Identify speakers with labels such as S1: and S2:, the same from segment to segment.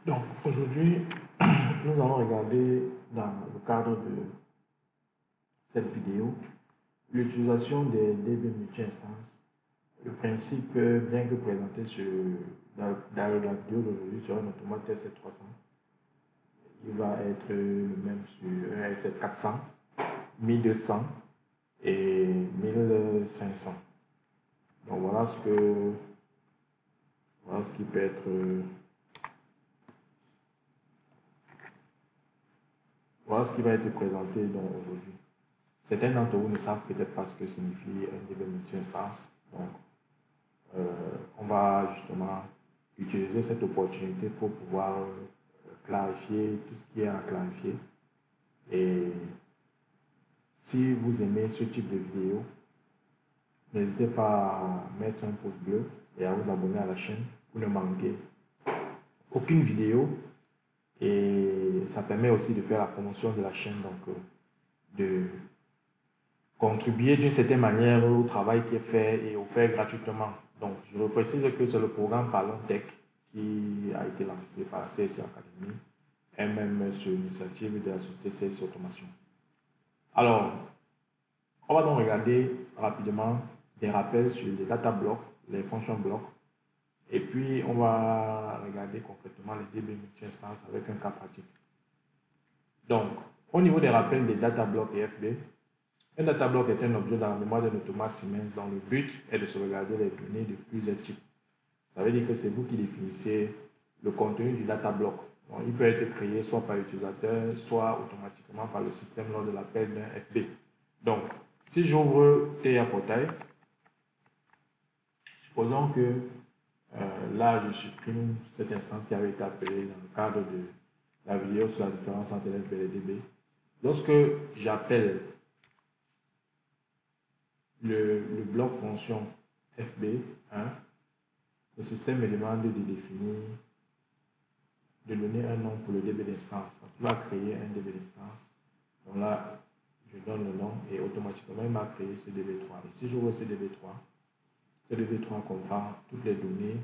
S1: Donc aujourd'hui, nous allons regarder dans le cadre de cette vidéo l'utilisation des DB multi-instances. Le principe, bien que présenté dans la vidéo d'aujourd'hui sur un automate S7 300, il va être le même sur un S7 400, 1200 et 1500. Donc voilà ce qui peut être. Voilà ce qui va être présenté aujourd'hui. Certains d'entre vous ne savent peut-être pas ce que signifie un DB multi-instance. Donc, on va justement utiliser cette opportunité pour pouvoir clarifier tout ce qui est à clarifier. Et si vous aimez ce type de vidéo, n'hésitez pas à mettre un pouce bleu et à vous abonner à la chaîne pour ne manquer aucune vidéo. Et ça permet aussi de faire la promotion de la chaîne, donc de contribuer d'une certaine manière au travail qui est fait et offert gratuitement. Donc, je précise que c'est le programme Parlons Tech qui a été lancé par la CSC Academy et même sur l'initiative de la société CSC Automation. Alors, on va donc regarder rapidement des rappels sur les data blocks, les function blocks, et puis on va regarder concrètement les DB multi-instances avec un cas pratique. Donc, au niveau des rappels des data blocks et FB, un data block est un objet dans la mémoire d'un automate Siemens dont le but est de sauvegarder les données de plusieurs types. Ça veut dire que c'est vous qui définissez le contenu du data block. Donc, il peut être créé soit par l'utilisateur, soit automatiquement par le système lors de l'appel d'un FB. Donc, si j'ouvre TA Portail, supposons que là, je supprime cette instance qui avait été appelée dans le cadre de la vidéo sur la différence entre FB et DB. Lorsque j'appelle le bloc fonction FB1, le système me demande de définir, de donner un nom pour le DB d'instance. Parce qu'il va créer un DB d'instance. Donc là, je donne le nom et automatiquement, il m'a créé ce DB3. Et si j'ouvre ce DB3, ce DB3 comprend toutes les données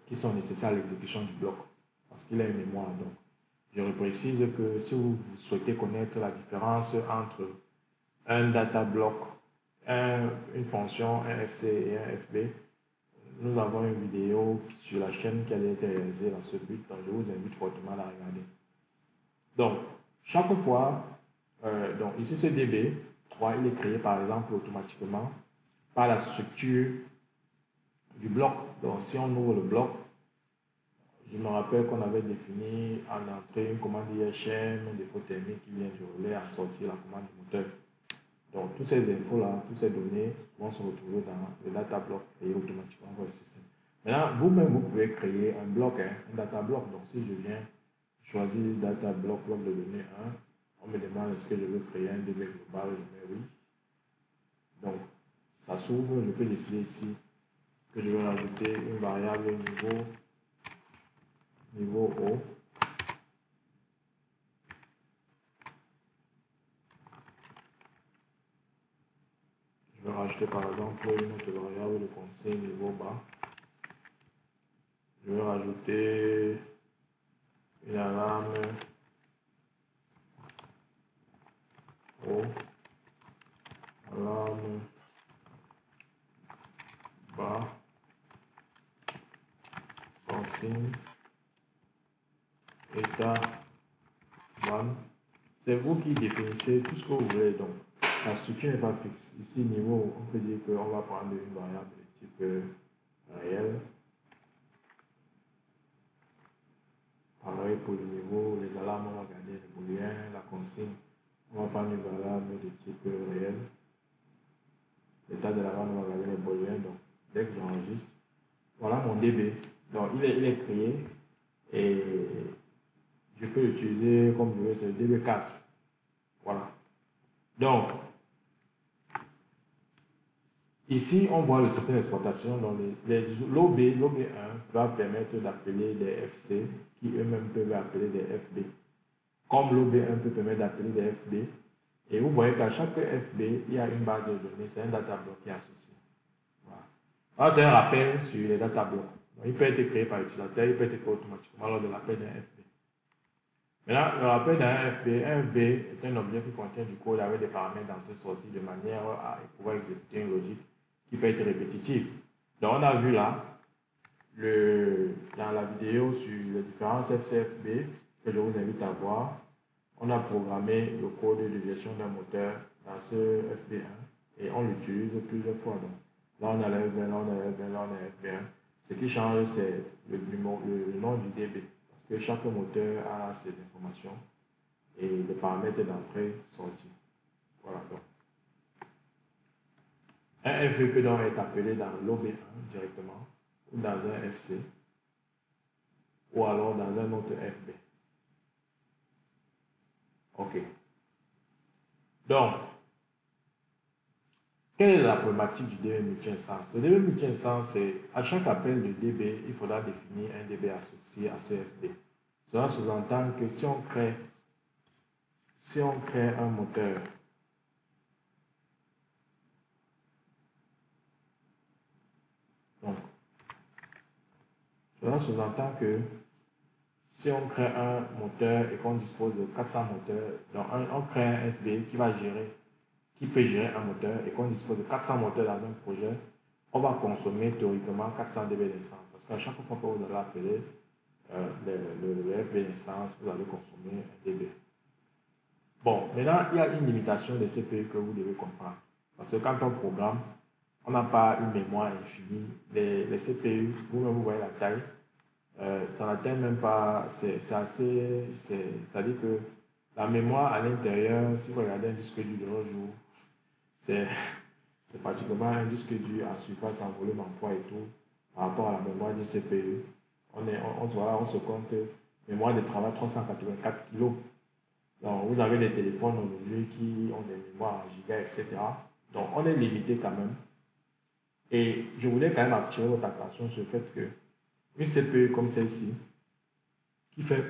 S1: qui sont nécessaires à l'exécution du bloc. Parce qu'il a une mémoire. Donc, je reprécise que si vous souhaitez connaître la différence entre un data block, une fonction, un FC et un FB, nous avons une vidéo sur la chaîne qui a été réalisée dans ce but, donc je vous invite fortement à la regarder. Donc, chaque fois, donc ici ce DB3, il est créé par exemple automatiquement par la structure du bloc. Donc, si on ouvre le bloc, je me rappelle qu'on avait défini en entrée une commande IHM, un défaut thermique qui vient du relais, en sortir la commande du moteur. Donc, toutes ces infos-là, toutes ces données vont se retrouver dans le data block créé automatiquement par le système. Maintenant, vous-même, vous pouvez créer un bloc, un data block. Donc, si je viens choisir data block, bloc de données 1, on me demande est-ce que je veux créer un DB global, je mets oui. Donc, ça s'ouvre, je peux décider ici que je vais rajouter une variable niveau O. Je vais rajouter par exemple une autre variable de conseil niveau bas. Je vais rajouter une alarme O, alarme bas, consigne, état, one. C'est vous qui définissez tout ce que vous voulez. Donc, la structure n'est pas fixe. Ici, niveau, on peut dire qu'on va prendre une variable de type réel. Pareil pour le niveau, les alarmes, on va garder les booléens, la consigne, on va prendre une variable de type réel. L'état de l'alarme, on va garder les booléens. Donc, dès que j'enregistre, voilà mon DB. Donc, il est créé et je peux l'utiliser comme je veux, c'est le DB4. Voilà. Donc, ici, on voit le système d'exploitation. Donc, l'OB1 va permettre d'appeler des FC qui eux-mêmes peuvent appeler des FB. Comme l'OB1 peut permettre d'appeler des FB. Et vous voyez qu'à chaque FB, il y a une base de données. C'est un data block qui est associé. Voilà. Alors, c'est un rappel sur les data blocks. Donc, il peut être créé par l'utilisateur, il peut être créé automatiquement lors de l'appel d'un FB. Maintenant, le rappel d'un un FB est un objet qui contient du code avec des paramètres d'entrée-sortie de manière à pouvoir exécuter une logique qui peut être répétitive. Donc, on a vu là, dans la vidéo sur les différents FCFB que je vous invite à voir, on a programmé le code de gestion d'un moteur dans ce FB1 et on l'utilise plusieurs fois. Donc, là, on a le FB1, là, on a le FB1, là, on a le FB1. Ce qui change, c'est le nom du DB. Parce que chaque moteur a ses informations et les paramètres d'entrée-sortie. Voilà. Donc, un FB peut donc être appelé dans l'OB1 directement, ou dans un FC, ou alors dans un autre FB. OK. Donc, quelle est la problématique du DB multi-instance? Le DB multi-instance, c'est à chaque appel de DB, il faudra définir un DB associé à ce FB. Cela sous-entend que si on crée un moteur, donc, cela sous-entend que si on crée un moteur et qu'on dispose de 400 moteurs, donc on crée un FB qui peut gérer un moteur et qu'on dispose de 400 moteurs dans un projet, on va consommer théoriquement 400 dB d'instance. Parce qu'à chaque fois que vous allez appeler le FB d'instance, vous allez consommer un dB. Bon, maintenant, il y a une limitation des CPU que vous devez comprendre. Parce que quand on programme, on n'a pas une mémoire infinie. Les CPU, vous-même, vous voyez la taille, ça n'atteint même pas, c'est-à-dire que la mémoire à l'intérieur, si vous regardez un disque dur de nos jours, c'est pratiquement un disque dur en surface, en volume, en poids et tout, par rapport à la mémoire du CPU. On se compte mémoire de travail 384 kg. Donc, vous avez des téléphones aujourd'hui qui ont des mémoires en gigas, etc. Donc, on est limité quand même. Et je voulais quand même attirer votre attention sur le fait que une CPU comme celle-ci, qui fait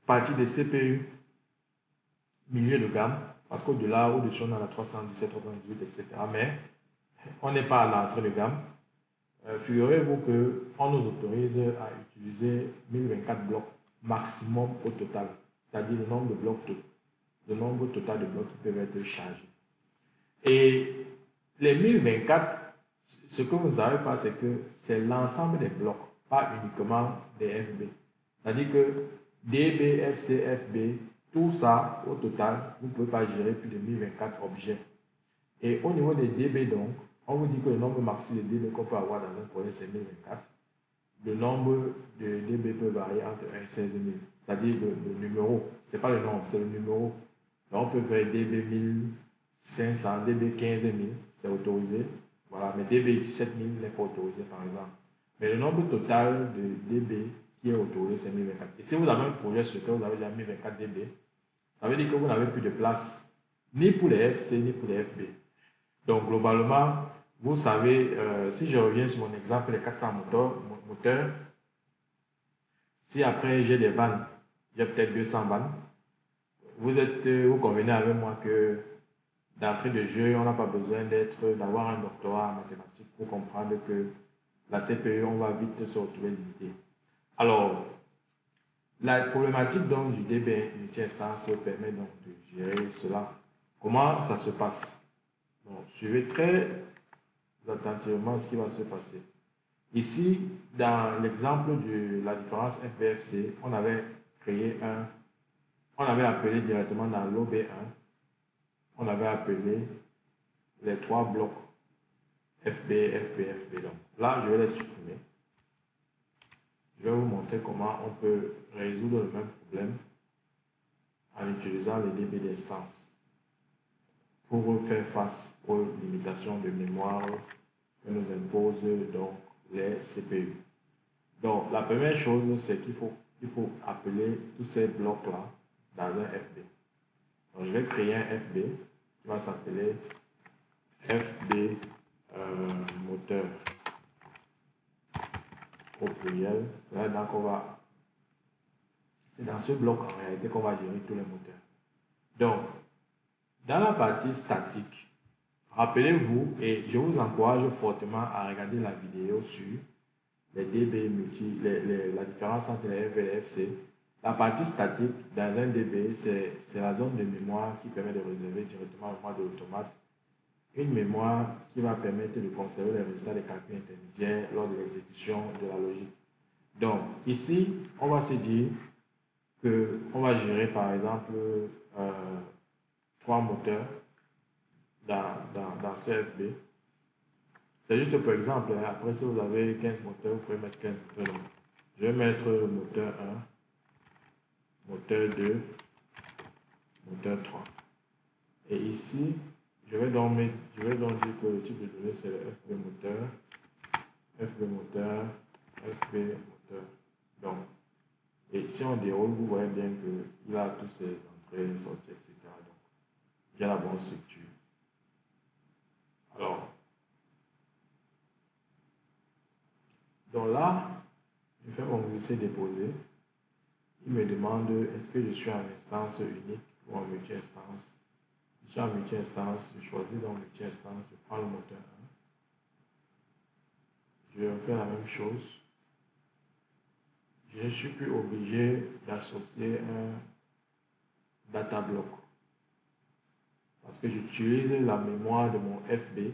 S1: partie des CPU milieu de gamme, parce qu'au-delà, au-dessus, on a la 317, 318, etc. Mais on n'est pas à l'entrée de gamme. Figurez-vous qu'on nous autorise à utiliser 1024 blocs maximum au total, c'est-à-dire le nombre de blocs, le nombre total de blocs qui peuvent être chargés. Et les 1024, ce que vous ne savez pas, c'est que c'est l'ensemble des blocs, pas uniquement des FB. C'est-à-dire que DB, FC, FB, tout ça, au total, vous ne pouvez pas gérer plus de 1024 objets. Et au niveau des DB, donc, on vous dit que le nombre maxi de DB qu'on peut avoir dans un projet, c'est 1024. Le nombre de DB peut varier entre 1 et 16 000. C'est-à-dire le numéro, ce n'est pas le nombre, c'est le numéro. Donc, on peut faire DB 1500, DB 15 000, c'est autorisé. Voilà, mais DB 17 000 n'est pas autorisé, par exemple. Mais le nombre total de DB qui est autorisé, c'est 1024. Et si vous avez un projet sur lequel vous avez déjà 1024 DB, ça veut dire que vous n'avez plus de place ni pour les FC, ni pour les FB. Donc, globalement, vous savez, si je reviens sur mon exemple, les 400 moteurs, si après j'ai des vannes, j'ai peut-être 200 vannes, vous convenez avec moi que d'entrée de jeu, on n'a pas besoin d'avoir un doctorat en mathématiques pour comprendre que la CPU, on va vite se retrouver limité. Alors, la problématique donc du DB multi-instance permet donc de gérer cela. Comment ça se passe? Donc, suivez très attentivement ce qui va se passer. Ici, dans l'exemple de la différence FBFC, on avait appelé directement dans l'OB1, on avait appelé les trois blocs FB, FB, FB. Donc là, je vais les supprimer. Je vais vous montrer comment on peut résoudre le même problème en utilisant les DB d'instance pour faire face aux limitations de mémoire que nous imposent donc les CPU. Donc, la première chose, c'est qu'il faut appeler tous ces blocs-là dans un FB. Donc, je vais créer un FB qui va s'appeler FB moteur au pluriel. C'est dans ce bloc en réalité qu'on va gérer tous les moteurs. Donc, dans la partie statique, rappelez-vous, et je vous encourage fortement à regarder la vidéo sur les DB la différence entre les FB et les FC. La partie statique dans un DB, c'est la zone de mémoire qui permet de réserver directement la mémoire de l'automate. Une mémoire qui va permettre de conserver les résultats des calculs intermédiaires lors de l'exécution de la logique. Donc, ici, on va se dire qu'on va gérer, par exemple, 3 moteurs dans ce FB. C'est juste pour exemple. Après, si vous avez 15 moteurs, vous pouvez mettre 15 moteurs. Je vais mettre le moteur 1, moteur 2, moteur 3. Et ici, je vais donc dire que le type de données, c'est le FB moteur, FB moteur, FB moteur. Donc, et si on déroule, vous voyez bien qu'il a tous ces entrées, sorties, etc. Donc, j'ai la bonne structure. Alors, donc là, je fais mon glisser déposé. Il me demande est-ce que je suis en instance unique ou en multi-instance. Je suis en multi-instance, je choisis donc multi-instance, je prends le moteur 1. Je vais faire la même chose. Je ne suis plus obligé d'associer un data block parce que j'utilise la mémoire de mon FB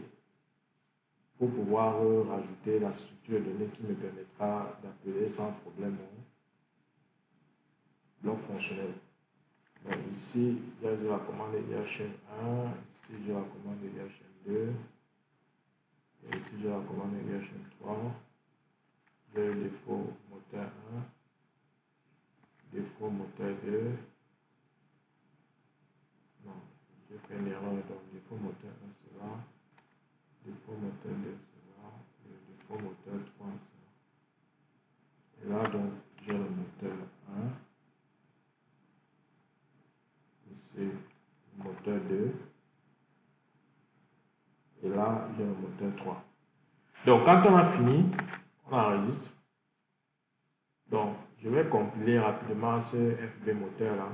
S1: pour pouvoir rajouter la structure de données qui me permettra d'appeler sans problème mon bloc fonctionnel. Donc ici, j'ai la commande IHM1, ici j'ai la commande IHM2, et ici j'ai la commande IHM3, j'ai le défaut moteur 1, défaut moteur 2, non, j'ai fait une erreur, donc défaut moteur 1 c'est là, défaut moteur 2 c'est là, et défaut moteur 3 c'est là. Et là donc, j'ai le moteur 1. Ici, le moteur 2. Et là, j'ai le moteur 3. Donc, quand on a fini, on enregistre. Donc, je vais compiler rapidement ce FB moteur là.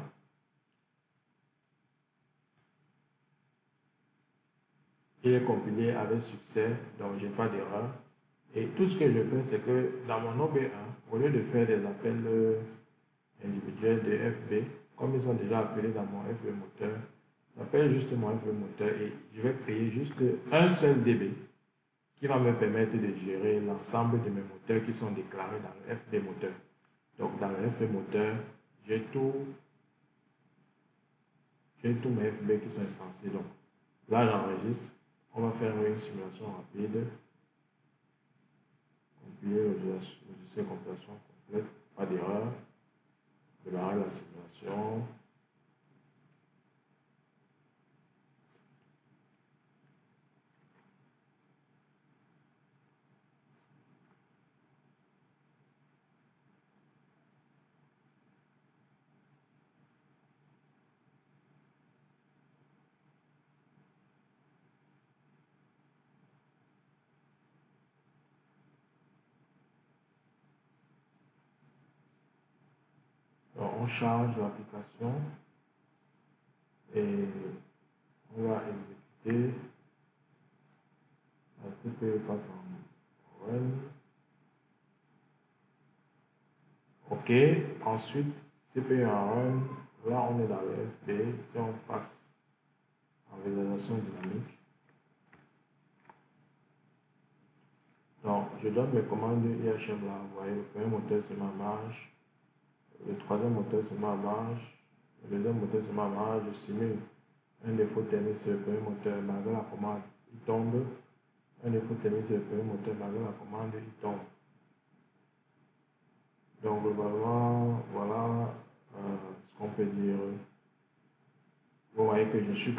S1: Il est compilé avec succès, donc je n'ai pas d'erreur. Et tout ce que je fais, c'est que dans mon OB1, au lieu de faire des appels individuels de FB, comme ils sont déjà appelés dans mon FB moteur, j'appelle juste mon FB moteur et je vais créer juste un seul DB qui va me permettre de gérer l'ensemble de mes moteurs qui sont déclarés dans le FB moteur. Donc dans le FB moteur, j'ai tous mes FB qui sont instanciés. Donc là, j'enregistre. On va faire une simulation rapide. Compiler le logiciel compilation complète, pas d'erreur. Démarrer la simulation. Alors, on charge l'application et on va exécuter la CPU passe en run. OK. Ensuite, CPU en run. Là, on est dans le FB. Si on passe en visualisation dynamique. Donc, je donne mes commandes IHM là. Vous voyez, le premier moteur se met en marche. Le troisième moteur se met en marche. Le deuxième moteur se met en marche. Je simule un défaut thermique sur le premier moteur. Malgré la commande, il tombe. Un défaut thermique sur le premier moteur. Malgré la commande, il tombe. Donc, globalement, voilà ce qu'on peut dire. Vous voyez que je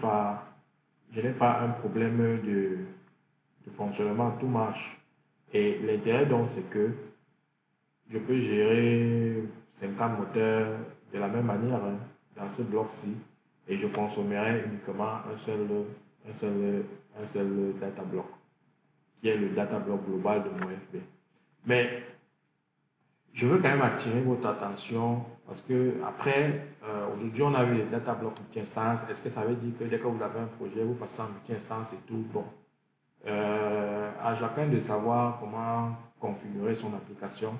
S1: n'ai pas un problème de fonctionnement, tout marche. Et l'intérêt donc, c'est que je peux gérer 50 moteurs de la même manière dans ce bloc-ci et je consommerai uniquement un seul data block qui est le data block global de mon FB. Mais je veux quand même attirer votre attention parce que après, aujourd'hui, on a vu les data blocks multi-instance. Est-ce que ça veut dire que dès que vous avez un projet, vous passez en multi-instance et tout? Bon, à chacun de savoir comment configurer son application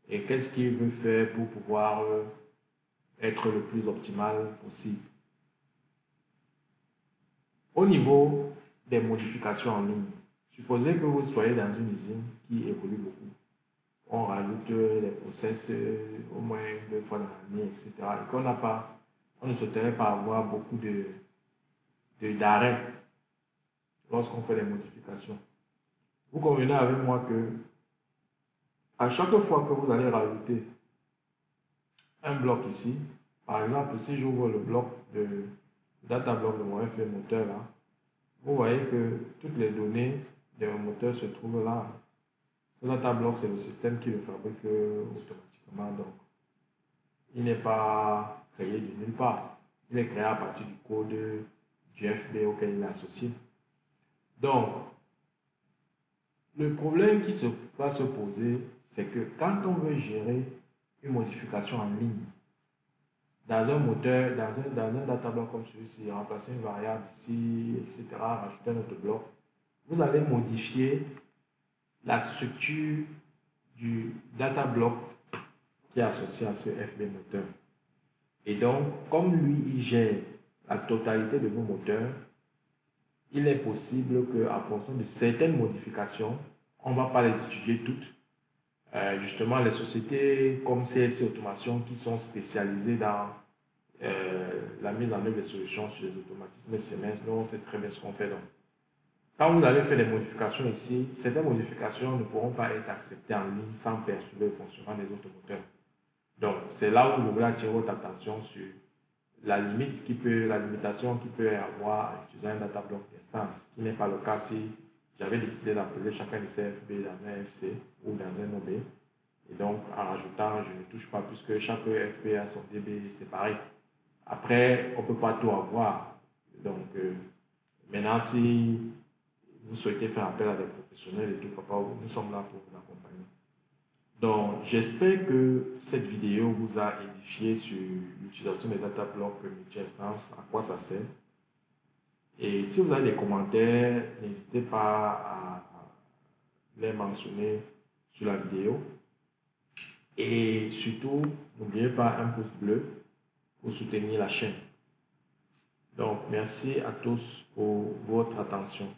S1: et qu'est-ce qu'il veut faire pour pouvoir être le plus optimal possible. Au niveau des modifications en ligne, supposez que vous soyez dans une usine qui évolue beaucoup. On rajoute les process au moins 2 fois dans l'année, etc. Et qu'on n'a pas, on ne souhaiterait pas avoir beaucoup d'arrêts lorsqu'on fait les modifications. Vous convenez avec moi que à chaque fois que vous allez rajouter un bloc ici, par exemple, si j'ouvre le bloc de data block de mon FB moteur là, vous voyez que toutes les données de mon moteur se trouvent là. Ce data block, c'est le système qui le fabrique automatiquement. Donc, il n'est pas créé de nulle part. Il est créé à partir du code du FB auquel il est associé. Donc, le problème qui va se poser, c'est que quand on veut gérer une modification en ligne, dans un moteur, dans un data block comme celui-ci, remplacer une variable ici, etc., rajouter un autre bloc, vous allez modifier la structure du data block qui est associé à ce FB moteur. Et donc, comme lui, il gère la totalité de vos moteurs, il est possible qu'en fonction de certaines modifications, on ne va pas les étudier toutes. Justement, les sociétés comme CSC Automation qui sont spécialisées dans la mise en œuvre des solutions sur les automatismes SMS, nous on sait très bien ce qu'on fait. Donc, quand vous allez faire des modifications ici, certaines modifications ne pourront pas être acceptées en ligne sans perturber le fonctionnement des autres moteurs. Donc, c'est là où je voulais attirer votre attention sur la limitation qu'il peut y avoir en utilisant un data block d'instance, qui n'est pas le cas si j'avais décidé d'appeler chacun de ces FB dans un FC ou dans un OB. Et donc, en rajoutant, je ne touche pas puisque chaque FB a son DB séparé. Après, on ne peut pas tout avoir. Donc, maintenant, si vous souhaitez faire appel à des professionnels et tout, papa, nous sommes là pour vous accompagner. Donc, j'espère que cette vidéo vous a édifié sur l'utilisation des data blocks multi-instance, à quoi ça sert. Et si vous avez des commentaires, n'hésitez pas à les mentionner sur la vidéo. Et surtout, n'oubliez pas un pouce bleu pour soutenir la chaîne. Donc, merci à tous pour votre attention.